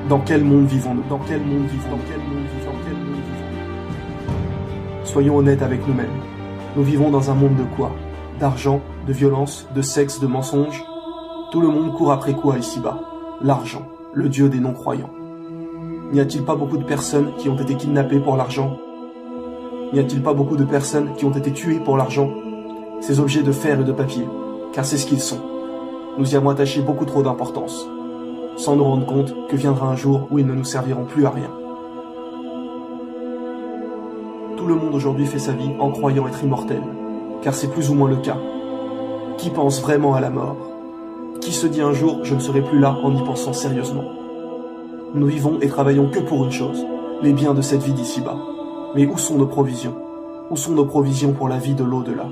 Dans quel monde vivons-nous? Dans quel monde vivons-nous? Dans quel monde vivons-nous? Dans quel monde vivons-nous? Soyons honnêtes avec nous-mêmes. Nous vivons dans un monde de quoi? D'argent, de violence, de sexe, de mensonges. Tout le monde court après quoi ici-bas? L'argent, le dieu des non-croyants. N'y a-t-il pas beaucoup de personnes qui ont été kidnappées pour l'argent? N'y a-t-il pas beaucoup de personnes qui ont été tuées pour l'argent? Ces objets de fer et de papier, car c'est ce qu'ils sont. Nous y avons attaché beaucoup trop d'importance, sans nous rendre compte que viendra un jour où ils ne nous serviront plus à rien. Tout le monde aujourd'hui fait sa vie en croyant être immortel, car c'est plus ou moins le cas. Qui pense vraiment à la mort? Qui se dit un jour « je ne serai plus là » en y pensant sérieusement? Nous vivons et travaillons que pour une chose, les biens de cette vie d'ici-bas. Mais où sont nos provisions? Où sont nos provisions pour la vie de l'au-delà?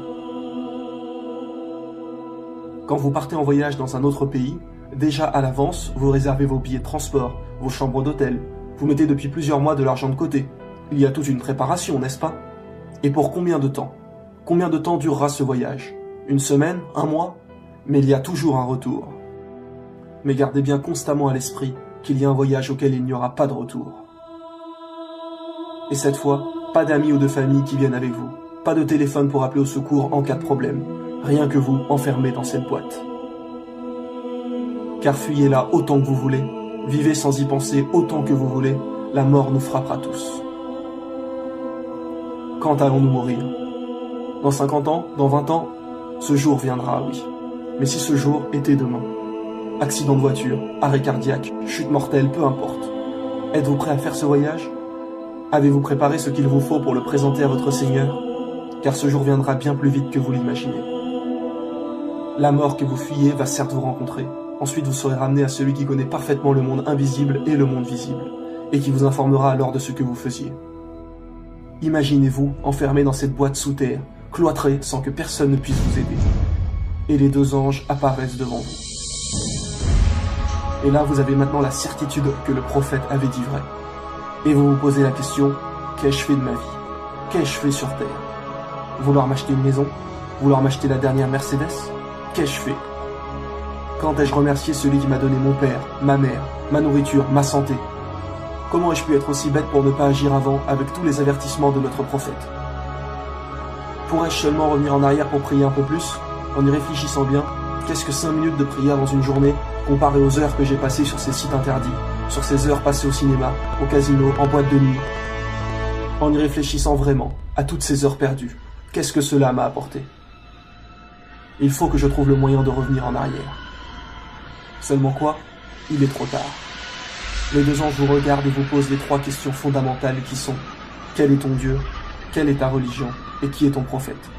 Quand vous partez en voyage dans un autre pays, déjà à l'avance, vous réservez vos billets de transport, vos chambres d'hôtel, vous mettez depuis plusieurs mois de l'argent de côté. Il y a toute une préparation, n'est-ce pas? Et pour combien de temps? Combien de temps durera ce voyage? Une semaine? Un mois? Mais il y a toujours un retour. Mais gardez bien constamment à l'esprit qu'il y a un voyage auquel il n'y aura pas de retour. Et cette fois, pas d'amis ou de famille qui viennent avec vous, pas de téléphone pour appeler au secours en cas de problème, rien que vous enfermé dans cette boîte. Car fuyez-la autant que vous voulez, vivez sans y penser autant que vous voulez, la mort nous frappera tous. Quand allons-nous mourir? Dans 50 ans? Dans 20 ans? Ce jour viendra, oui. Mais si ce jour était demain? Accident de voiture, arrêt cardiaque, chute mortelle, peu importe. Êtes-vous prêt à faire ce voyage? Avez-vous préparé ce qu'il vous faut pour le présenter à votre Seigneur? Car ce jour viendra bien plus vite que vous l'imaginez. La mort que vous fuyez va certes vous rencontrer. Ensuite vous serez ramené à celui qui connaît parfaitement le monde invisible et le monde visible, et qui vous informera alors de ce que vous faisiez. Imaginez-vous enfermé dans cette boîte sous terre, cloîtré sans que personne ne puisse vous aider. Et les deux anges apparaissent devant vous. Et là vous avez maintenant la certitude que le prophète avait dit vrai. Et vous vous posez la question, qu'ai-je fait de ma vie? Qu'ai-je fait sur terre? Vouloir m'acheter une maison? Vouloir m'acheter la dernière Mercedes? Qu'ai-je fait? Quand ai-je remercié celui qui m'a donné mon père, ma mère, ma nourriture, ma santé? Comment ai-je pu être aussi bête pour ne pas agir avant avec tous les avertissements de notre prophète? Pourrais-je seulement revenir en arrière pour prier un peu plus? En y réfléchissant bien, qu'est-ce que 5 minutes de prière dans une journée comparé aux heures que j'ai passées sur ces sites interdits, sur ces heures passées au cinéma, au casino, en boîte de nuit? En y réfléchissant vraiment, à toutes ces heures perdues, qu'est-ce que cela m'a apporté? Il faut que je trouve le moyen de revenir en arrière. Seulement quoi? Il est trop tard. Les deux anges vous regardent et vous posent les 3 questions fondamentales qui sont: quel est ton Dieu? Quelle est ta religion? Et qui est ton prophète?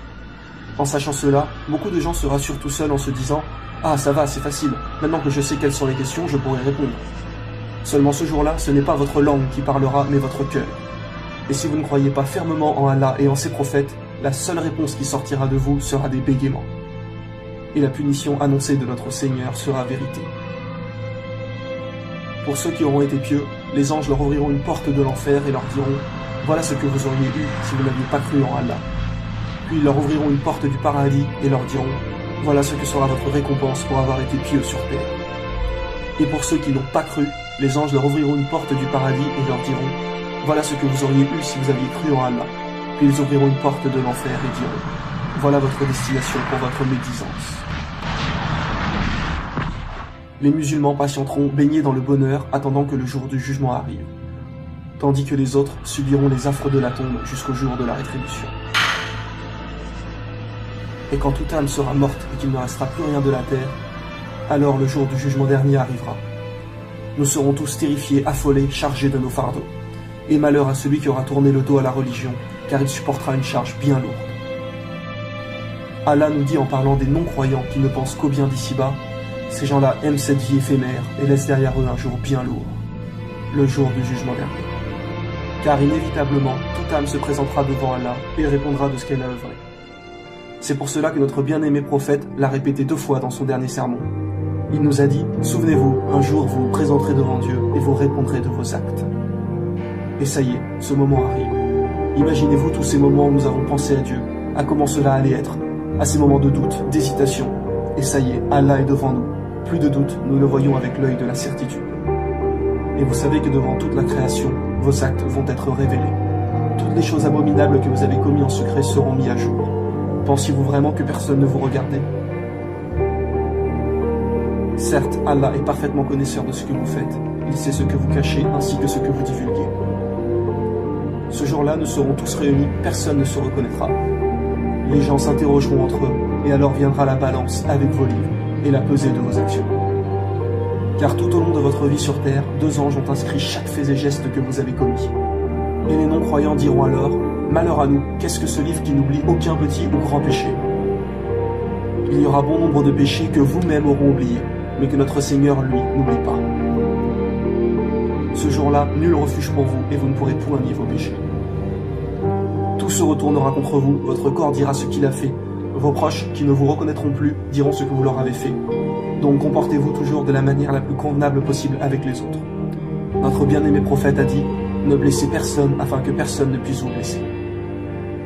En sachant cela, beaucoup de gens se rassurent tout seuls en se disant: ah, ça va, c'est facile, maintenant que je sais quelles sont les questions, je pourrai répondre. Seulement ce jour-là, ce n'est pas votre langue qui parlera, mais votre cœur. Et si vous ne croyez pas fermement en Allah et en ses prophètes, la seule réponse qui sortira de vous sera des bégaiements. Et la punition annoncée de notre Seigneur sera vérité. Pour ceux qui auront été pieux, les anges leur ouvriront une porte de l'enfer et leur diront: voilà ce que vous auriez eu si vous n'aviez pas cru en Allah. Puis ils leur ouvriront une porte du paradis et leur diront: voilà ce que sera votre récompense pour avoir été pieux sur terre. Et pour ceux qui n'ont pas cru, les anges leur ouvriront une porte du paradis et leur diront: voilà ce que vous auriez eu si vous aviez cru en Allah. Puis ils ouvriront une porte de l'enfer et diront: voilà votre destination pour votre médisance. Les musulmans patienteront baignés dans le bonheur, attendant que le jour du jugement arrive, tandis que les autres subiront les affres de la tombe jusqu'au jour de la rétribution. Et quand toute âme sera morte et qu'il ne restera plus rien de la terre, alors le jour du jugement dernier arrivera. Nous serons tous terrifiés, affolés, chargés de nos fardeaux. Et malheur à celui qui aura tourné le dos à la religion, car il supportera une charge bien lourde. Allah nous dit en parlant des non-croyants qui ne pensent qu'au bien d'ici-bas: ces gens-là aiment cette vie éphémère et laissent derrière eux un jour bien lourd, le jour du jugement dernier. Car inévitablement, toute âme se présentera devant Allah et répondra de ce qu'elle a œuvré. C'est pour cela que notre bien-aimé prophète l'a répété 2 fois dans son dernier sermon. Il nous a dit: souvenez-vous, un jour vous vous présenterez devant Dieu et vous répondrez de vos actes. Et ça y est, ce moment arrive. Imaginez-vous tous ces moments où nous avons pensé à Dieu, à comment cela allait être, à ces moments de doute, d'hésitation. Et ça y est, Allah est devant nous. Plus de doute, nous le voyons avec l'œil de la certitude. Et vous savez que devant toute la création, vos actes vont être révélés. Toutes les choses abominables que vous avez commises en secret seront mises à jour. Pensiez-vous vraiment que personne ne vous regardait? Certes, Allah est parfaitement connaisseur de ce que vous faites. Il sait ce que vous cachez ainsi que ce que vous divulguez. Ce jour-là, nous serons tous réunis, personne ne se reconnaîtra. Les gens s'interrogeront entre eux, et alors viendra la balance avec vos livres et la pesée de vos actions. Car tout au long de votre vie sur terre, 2 anges ont inscrit chaque fait et geste que vous avez commis. Et les non-croyants diront alors, malheur à nous, qu'est-ce que ce livre qui n'oublie aucun petit ou grand péché? Il y aura bon nombre de péchés que vous-même auront oubliés, mais que notre Seigneur, lui, n'oublie pas. Ce jour-là, nul refuge pour vous, et vous ne pourrez point nier vos péchés. Tout se retournera contre vous, votre corps dira ce qu'il a fait, vos proches, qui ne vous reconnaîtront plus, diront ce que vous leur avez fait. Donc comportez-vous toujours de la manière la plus convenable possible avec les autres. Notre bien-aimé prophète a dit, ne blessez personne afin que personne ne puisse vous blesser.